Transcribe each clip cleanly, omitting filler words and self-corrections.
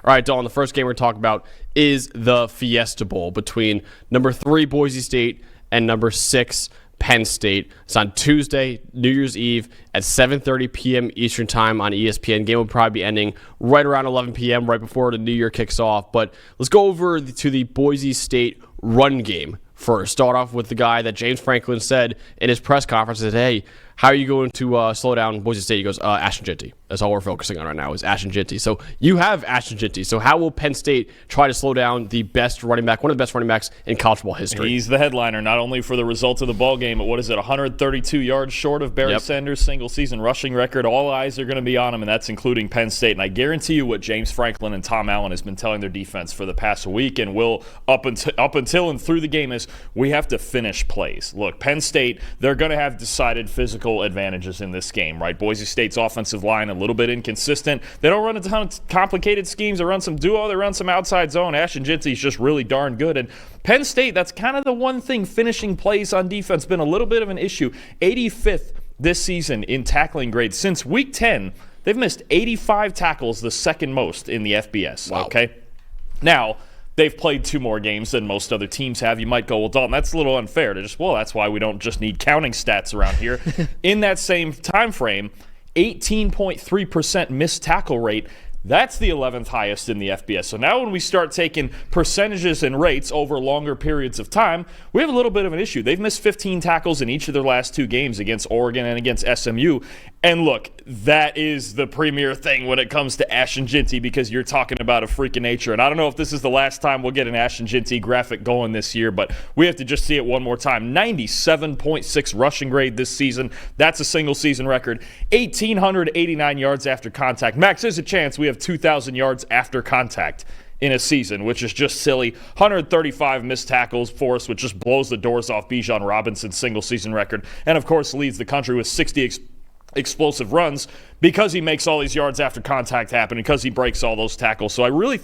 All right, Dalton, the first game we're talking about is the Fiesta Bowl between number 3 Boise State and number 6 Penn State. It's on Tuesday, New Year's Eve at 7:30 p.m. Eastern Time on ESPN. Game will probably be ending right around 11 p.m., right before the New Year kicks off. But let's go over to the Boise State run game first. Start off with the guy that James Franklin said in his press conference, said, hey, how are you going to slow down Boise State? He goes, Ashton Jeanty. That's all we're focusing on right now is Ashton Jeanty. So you have Ashton Jeanty. So how will Penn State try to slow down the best running back, one of the best running backs in college football history? He's the headliner, not only for the results of the ball game, but 132 yards short of Barry Sanders' single-season rushing record. All eyes are going to be on him, and that's including Penn State. And I guarantee you what James Franklin and Tom Allen has been telling their defense for the past week and will up until and through the game is we have to finish plays. Look, Penn State, they're going to have decided physical advantages in this game, right? Boise State's offensive line a little bit inconsistent. They don't run a ton of complicated schemes. They run some duo. They run some outside zone. Ashton Jeanty's just really darn good. And Penn State, that's kind of the one thing, finishing plays on defense, been a little bit of an issue. 85th this season in tackling grade. Since week 10, they've missed 85 tackles, the second most in the FBS. Wow. Okay? Now, they've played 2 more games than most other teams have. You might go, well, Dalton, that's a little unfair to just, well, that's why we don't just need counting stats around here. In that same time frame, 18.3% missed tackle rate. That's the 11th highest in the FBS. So now when we start taking percentages and rates over longer periods of time, we have a little bit of an issue. They've missed 15 tackles in each of their last 2 games against Oregon and against SMU. And look, that is the premier thing when it comes to Ashton Jeanty because you're talking about a freak of nature. And I don't know if this is the last time we'll get an Ashton Jeanty graphic going this year, but we have to just see it one more time. 97.6 rushing grade this season. That's a single season record. 1,889 yards after contact. Max, there's a chance we have 2,000 yards after contact in a season, which is just silly. 135 missed tackles for us, which just blows the doors off Bijan Robinson's single season record. And, of course, leads the country with 60 explosive runs because he makes all these yards after contact happen, because he breaks all those tackles. So I don't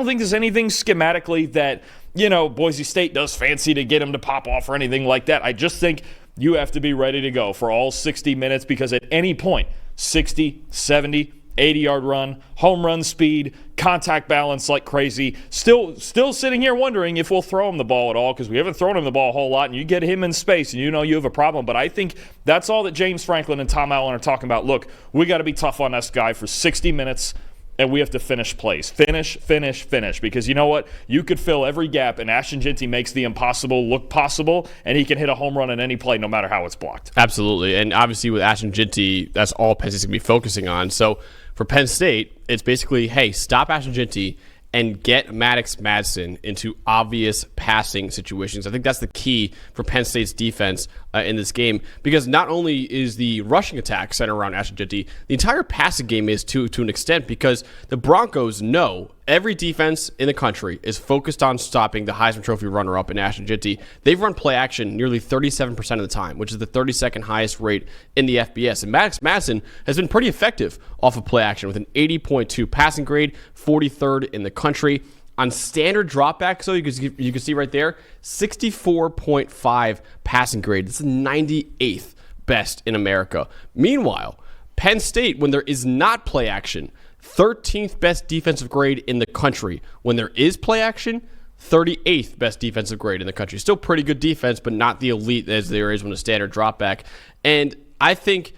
think there's anything schematically that, Boise State does fancy to get him to pop off or anything like that. I just think you have to be ready to go for all 60 minutes because at any point, 60, 70, 80-yard run, home run speed, contact balance like crazy. Still sitting here wondering if we'll throw him the ball at all because we haven't thrown him the ball a whole lot, and you get him in space, and you have a problem. But I think that's all that James Franklin and Tom Allen are talking about. Look, we got to be tough on this guy for 60 minutes, and we have to finish plays. Finish, because you know what? You could fill every gap, and Ashton Jeanty makes the impossible look possible, and he can hit a home run on any play no matter how it's blocked. Absolutely, and obviously with Ashton Jeanty, that's all Penn State's going to be focusing on. So for Penn State, it's basically, hey, stop Ashton Jeanty and get Maddox Madsen into obvious passing situations. I think that's the key for Penn State's defense in this game because not only is the rushing attack centered around Ashton Jeanty, the entire passing game is to an extent because the Broncos know every defense in the country is focused on stopping the Heisman Trophy runner-up in Ashton Jeanty. They've run play action nearly 37% of the time, which is the 32nd highest rate in the FBS. And Maddox Madsen has been pretty effective off of play action with an 80.2 passing grade, 43rd in the country. On standard dropback, so you can see right there, 64.5 passing grade. This is 98th best in America. Meanwhile, Penn State, when there is not play action, 13th best defensive grade in the country. When there is play action, 38th best defensive grade in the country. Still pretty good defense, but not the elite as there is when a standard dropback. And I think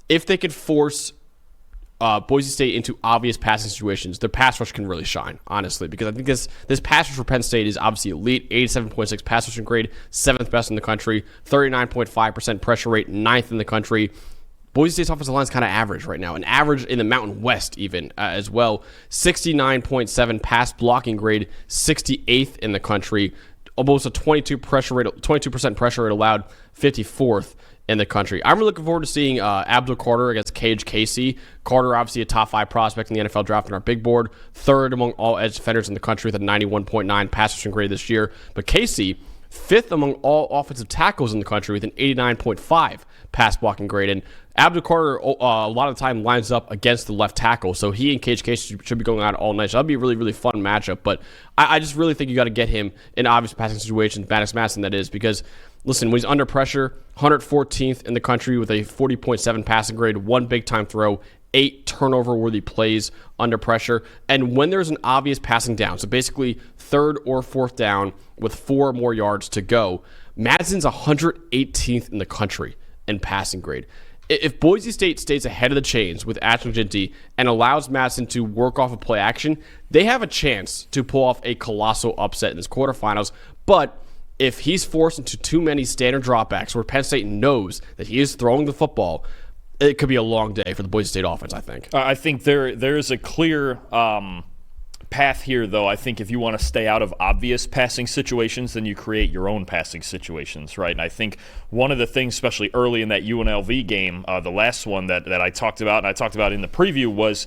if they could force Boise State into obvious passing situations, their pass rush can really shine, honestly, because I think this pass rush for Penn State is obviously elite. 87.6 pass rushing grade, 7th best in the country, 39.5% pressure rate, 9th in the country. Boise State's offensive line is kind of average right now, and average in the Mountain West even as well. 69.7 pass blocking grade, 68th in the country. Almost a 22% pressure rate allowed, 54th in the country. I'm really looking forward to seeing Abdul Carter against Cage Casey. Carter, obviously a top 5 prospect in the NFL draft on our big board, 3rd among all edge defenders in the country with a 91.9 pass rushing grade this year. But Casey, 5th among all offensive tackles in the country with an 89.5 pass blocking grade. And Abdul Carter, a lot of the time, lines up against the left tackle. So he and Cage Casey should be going out all night. So that'd be a really, really fun matchup. But I just really think you got to get him in obvious passing situations, Maddox Madsen that is, because listen, when he's under pressure, 114th in the country with a 40.7 passing grade, 1 big-time throw, 8 turnover-worthy plays under pressure. And when there's an obvious passing down, so basically 3rd or 4th down with 4 more yards to go, Madison's 118th in the country in passing grade. If Boise State stays ahead of the chains with Ashton Jeanty and allows Madison to work off of play action, they have a chance to pull off a colossal upset in this quarterfinals. But if he's forced into too many standard dropbacks where Penn State knows that he is throwing the football, it could be a long day for the Boise State offense, I think. I think there's a clear path here, though. I think if you want to stay out of obvious passing situations, then you create your own passing situations, right? And I think one of the things, especially early in that UNLV game, the last one that I talked about, and I talked about in the preview, was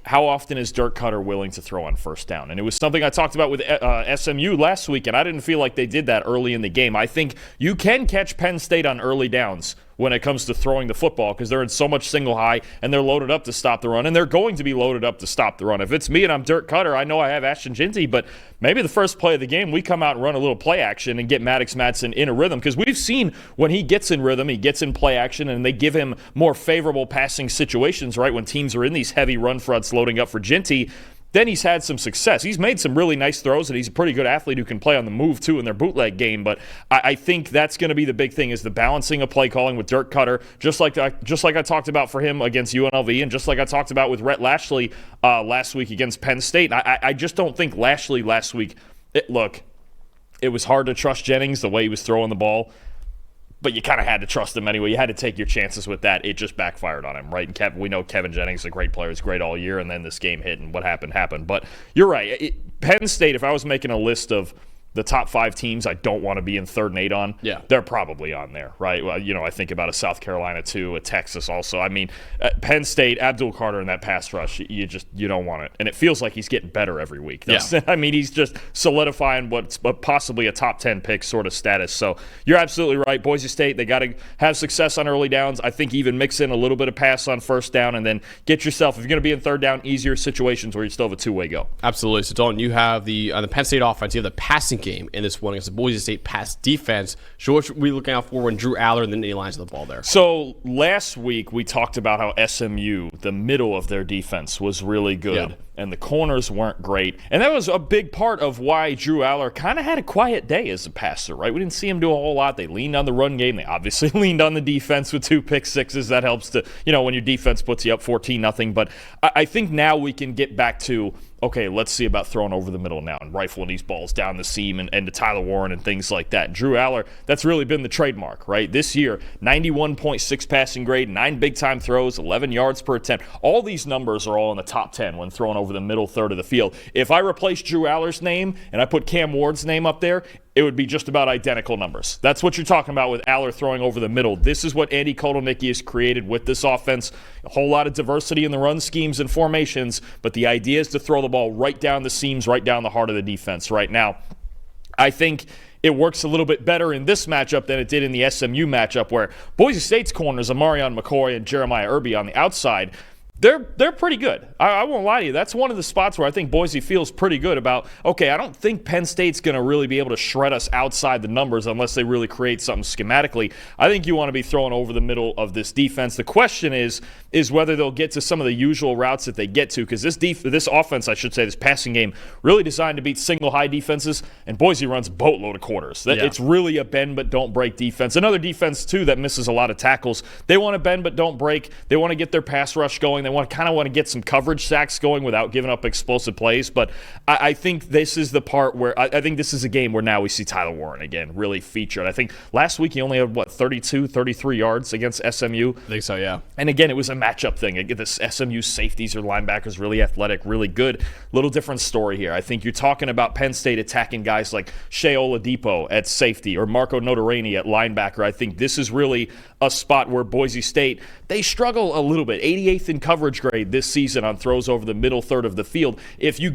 how often is Dirk Cutter willing to throw on first down? And it was something I talked about with SMU last week, and I didn't feel like they did that early in the game. I think you can catch Penn State on early downs when it comes to throwing the football because they're in so much single high and they're loaded up to stop the run, and they're going to be loaded up to stop the run. If it's me and I'm Dirk Cutter, I know I have Ashton Jeanty, but maybe the first play of the game, we come out and run a little play action and get Maddox Madsen in a rhythm, because we've seen when he gets in rhythm, he gets in play action, and they give him more favorable passing situations, right, when teams are in these heavy run fronts loading up for Jeanty. Then he's had some success. He's made some really nice throws, and he's a pretty good athlete who can play on the move, too, in their bootleg game. But I think that's going to be the big thing, is the balancing of play calling with Dirk Cutter, just like I talked about for him against UNLV, and just like I talked about with Rhett Lashley last week against Penn State. I just don't think Lashley last week, it was hard to trust Jennings the way he was throwing the ball. But you kind of had to trust him anyway. You had to take your chances with that. It just backfired on him, right? And we know Kevin Jennings is a great player. He's great all year, and then this game hit, and what happened. But you're right. Penn State, if I was making a list of the top 5 teams I don't want to be in 3rd and 8 on, they're probably on there, right? Well, I think about a South Carolina too, a Texas also. I mean, Penn State, Abdul Carter in that pass rush, you don't want it. And it feels like he's getting better every week. Yeah. I mean, he's just solidifying what's possibly a top 10 pick sort of status. So you're absolutely right. Boise State, they got to have success on early downs. I think even mix in a little bit of pass on first down, and then get yourself, if you're going to be in 3rd down, easier situations where you still have a two-way go. Absolutely. So, Dalton, you have on the Penn State offense, you have the passing game in this one against the Boise State pass defense. So what should we be looking out for when Drew Aller and the knee lines of the ball there? So last week we talked about how SMU, the middle of their defense, was really good, and the corners weren't great. And that was a big part of why Drew Aller kind of had a quiet day as a passer, right? We didn't see him do a whole lot. They leaned on the run game. They obviously leaned on the defense with 2 pick sixes. That helps to, when your defense puts you up 14-0. But I think now we can get back to, okay, let's see about throwing over the middle now and rifling these balls down the seam and to Tyler Warren and things like that. Drew Aller, that's really been the trademark, right? This year, 91.6 passing grade, 9 big-time throws, 11 yards per attempt. All these numbers are all in the top 10 when thrown over the middle third of the field. If I replace Drew Aller's name and I put Cam Ward's name up there, it would be just about identical numbers. That's what you're talking about with Aller throwing over the middle. This is what Andy Kotelnicki has created with this offense. A whole lot of diversity in the run schemes and formations, but the idea is to throw the ball right down the seams, right down the heart of the defense right now. I think it works a little bit better in this matchup than it did in the SMU matchup, where Boise State's corners, Amarion McCoy and Jeremiah Irby on the outside, they're pretty good. I won't lie to you. That's one of the spots where I think Boise feels pretty good about, okay, I don't think Penn State's going to really be able to shred us outside the numbers unless they really create something schematically. I think you want to be throwing over the middle of this defense. The question is whether they'll get to some of the usual routes that they get to, because this offense, I should say, this passing game, really designed to beat single high defenses, and Boise runs a boatload of quarters. It's really a bend but don't break defense. Another defense, too, that misses a lot of tackles. They want to bend but don't break. They want to get their pass rush going. They kind of want to get some coverage sacks going without giving up explosive plays. But I think this is the part where I think this is a game where now we see Tyler Warren again really featured. I think last week he only had, 32, 33 yards against SMU? I think so, yeah. And again, it was a matchup thing. This SMU safeties or linebackers, really athletic, really good. Little different story here. I think you're talking about Penn State attacking guys like Shea Oladipo at safety or Marco Notarini at linebacker. I think this is really a spot where Boise State, they struggle a little bit. 88th in coverage grade this season on throws over the middle third of the field. If you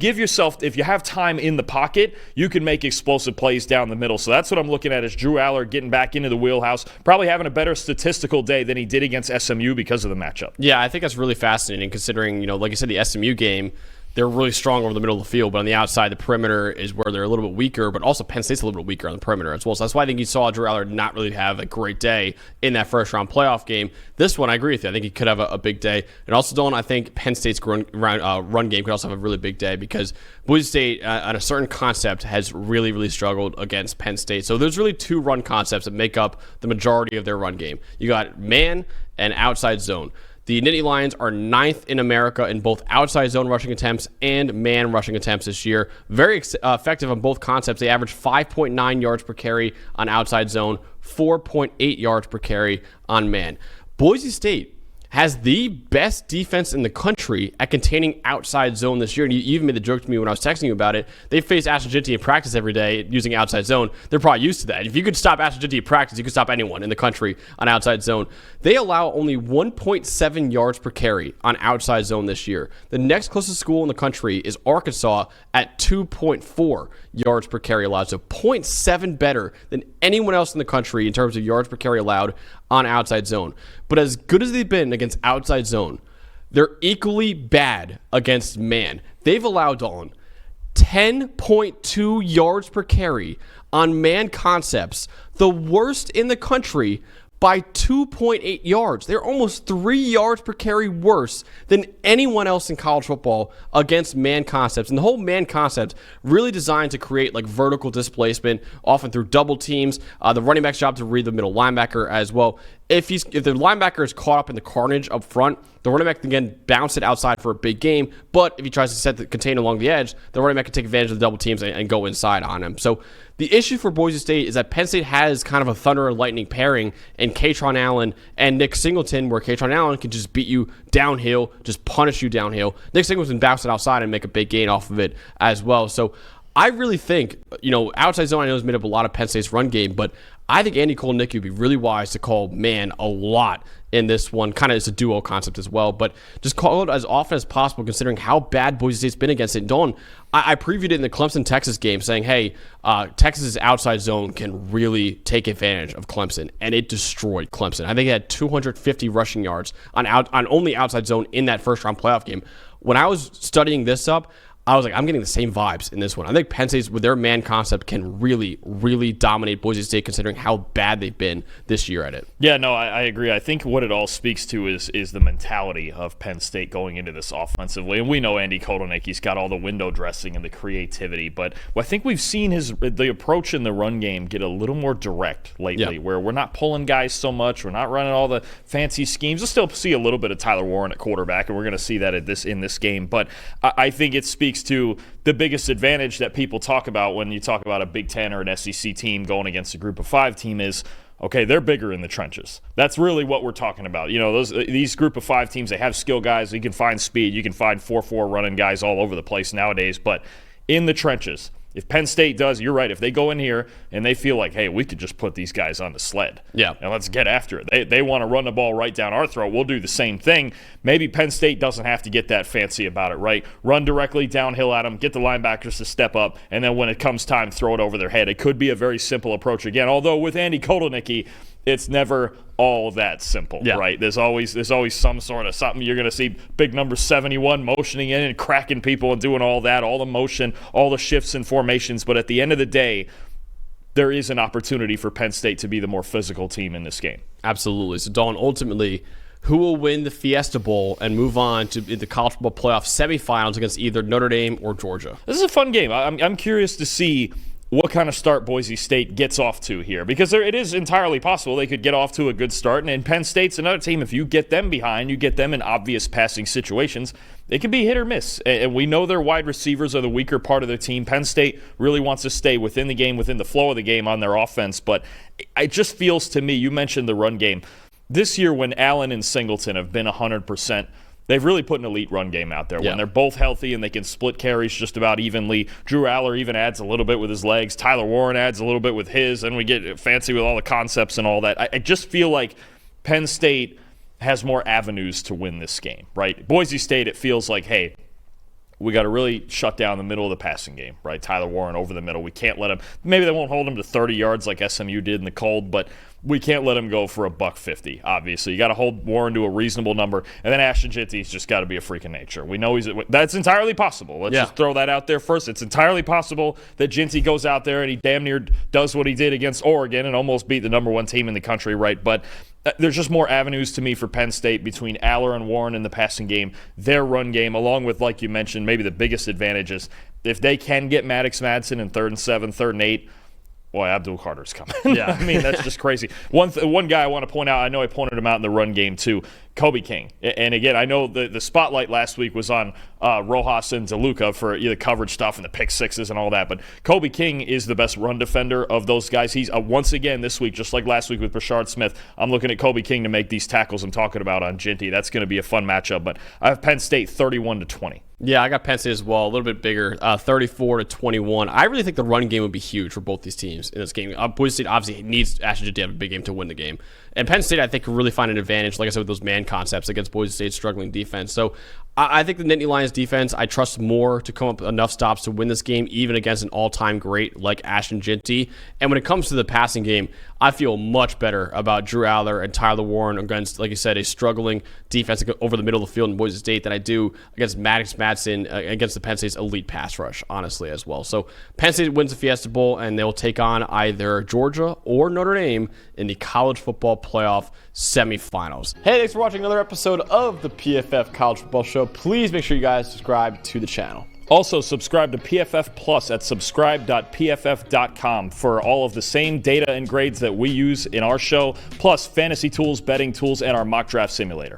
have time in the pocket, you can make explosive plays down the middle. So that's what I'm looking at, is Drew Aller getting back into the wheelhouse, probably having a better statistical day than he did against SMU because of the matchup. Yeah, I think that's really fascinating considering, like I said, the SMU game, they're really strong over the middle of the field, but on the outside, the perimeter is where they're a little bit weaker, but also Penn State's a little bit weaker on the perimeter as well. So that's why I think you saw Drew Aller not really have a great day in that first-round playoff game. This one, I agree with you. I think he could have a big day. And also, Dolan, I think Penn State's run game could also have a really big day because Boise State, on a certain concept, has really, really struggled against Penn State. So there's really two run concepts that make up the majority of their run game. You got man and outside zone. The Nittany Lions are 9th in America in both outside zone rushing attempts and man rushing attempts this year. Very effective on both concepts. They average 5.9 yards per carry on outside zone, 4.8 yards per carry on man. Boise State has the best defense in the country at containing outside zone this year. And you even made the joke to me when I was texting you about it. They face Ashton Jeanty in practice every day using outside zone. They're probably used to that. If you could stop Ashton Jeanty in practice, you could stop anyone in the country on outside zone. They allow only 1.7 yards per carry on outside zone this year. The next closest school in the country is Arkansas at 2.4 yards per carry allowed. So 0.7 better than anyone else in the country in terms of yards per carry allowed on outside zone. But as good as they've been against outside zone, they're equally bad against man. They've allowed, Dolan, 10.2 yards per carry on man concepts, the worst in the country by 2.8 yards. They're almost 3 yards per carry worse than anyone else in college football against man concepts. And the whole man concept really designed to create like vertical displacement, often through double teams. The running back's job to read the middle linebacker as well. If the linebacker is caught up in the carnage up front, the running back can again bounce it outside for a big game. But if he tries to set the contain along the edge, the running back can take advantage of the double teams and go inside on him. So the issue for Boise State is that Penn State has kind of a thunder and lightning pairing in Kaytron Allen and Nick Singleton, where Kaytron Allen can just beat you downhill, just punish you downhill. Nick Singleton bounce it outside and make a big gain off of it as well. So I really think, outside zone I know has made up a lot of Penn State's run game, but I think Andy Kotelnicki would be really wise to call man a lot in this one. Kind of it's a duo concept as well, but just call it as often as possible considering how bad Boise State's been against it. Dolan, I previewed it in the Clemson-Texas game saying, hey, Texas's outside zone can really take advantage of Clemson, and it destroyed Clemson. I think it had 250 rushing yards on only outside zone in that first-round playoff game. When I was studying this up, I was like, I'm getting the same vibes in this one. I think Penn State, with their man concept, can really, really dominate Boise State considering how bad they've been this year at it. Yeah, no, I agree. I think what it all speaks to is the mentality of Penn State going into this offensively. And we know Andy Kotelnicki's got all the window dressing and the creativity, but I think we've seen the approach in the run game get a little more direct lately, where we're not pulling guys so much, we're not running all the fancy schemes. We'll still see a little bit of Tyler Warren at quarterback, and we're going to see that in this game. But I think it speaks to the biggest advantage that people talk about when you talk about a Big Ten or an SEC team going against a Group of 5 team is, okay, they're bigger in the trenches. That's really what we're talking about. These Group of 5 teams, they have skill guys. You can find speed. You can find 4-4 running guys all over the place nowadays. But in the trenches, if Penn State does, you're right, if they go in here and they feel like, hey, we could just put these guys on the sled and let's get after it. They want to run the ball right down our throat. We'll do the same thing. Maybe Penn State doesn't have to get that fancy about it, right? Run directly downhill at them, get the linebackers to step up, and then when it comes time, throw it over their head. It could be a very simple approach again, although with Andy Kotelnicki, it's never all that simple, right? There's always some sort of something. You're going to see big number 71 motioning in and cracking people and doing all that, all the motion, all the shifts and formations. But at the end of the day, there is an opportunity for Penn State to be the more physical team in this game. Absolutely. So, Dawn, ultimately, who will win the Fiesta Bowl and move on to the college football playoff semifinals against either Notre Dame or Georgia? This is a fun game. I'm curious to see what kind of start Boise State gets off to here, because it is entirely possible they could get off to a good start. And Penn State's another team, if you get them behind, you get them in obvious passing situations, it can be hit or miss. And we know their wide receivers are the weaker part of their team. Penn State really wants to stay within the game, within the flow of the game on their offense. But it just feels to me, you mentioned the run game. This year when Allen and Singleton have been 100%, they've really put an elite run game out there. When they're both healthy and they can split carries just about evenly. Drew Aller even adds a little bit with his legs. Tyler Warren adds a little bit with his. And we get fancy with all the concepts and all that. I just feel like Penn State has more avenues to win this game, right? Boise State, it feels like, hey, we got to really shut down the middle of the passing game, right? Tyler Warren over the middle. We can't let him. Maybe they won't hold him to 30 yards like SMU did in the cold, but we can't let him go for $150, obviously. You got to hold Warren to a reasonable number. And then Ashton Jeanty's just got to be a freak of nature. We know that's entirely possible. Let's just throw that out there first. It's entirely possible that Jeanty goes out there and he damn near does what he did against Oregon and almost beat the number one team in the country, right? But there's just more avenues to me for Penn State between Aller and Warren in the passing game, their run game, along with, like you mentioned, maybe the biggest advantage is if they can get Maddox Madsen in 3rd and 7, 3rd and 8, boy, Abdul Carter's coming. Yeah. I mean, that's just crazy. One guy I want to point out, I know I pointed him out in the run game too, Kobe King. And again, I know the spotlight last week was on Rojas and DeLuca for the coverage stuff and the pick sixes and all that, but Kobe King is the best run defender of those guys. He's once again this week, just like last week with Brashard Smith, I'm looking at Kobe King to make these tackles I'm talking about on Jeanty. That's going to be a fun matchup, but I have Penn State 31-20. Yeah, I got Penn State as well, a little bit bigger, 34-21. I really think the run game would be huge for both these teams in this game. Boise State obviously needs Ashton Jeanty to have a big game to win the game. And Penn State, I think, can really find an advantage, like I said, with those man concepts against Boise State's struggling defense. So I think the Nittany Lions defense, I trust more to come up with enough stops to win this game, even against an all-time great like Ashton Jeanty. And when it comes to the passing game, I feel much better about Drew Aller and Tyler Warren against, like you said, a struggling defense over the middle of the field in Boise State than I do against Maddox Madsen against the Penn State's elite pass rush, honestly, as well. So Penn State wins the Fiesta Bowl, and they'll take on either Georgia or Notre Dame in the college football playoff semifinals. Hey, thanks for watching another episode of the PFF College Football Show. Please make sure you guys subscribe to the channel. Also, subscribe to PFF Plus at subscribe.pff.com for all of the same data and grades that we use in our show, plus fantasy tools, betting tools, and our mock draft simulator.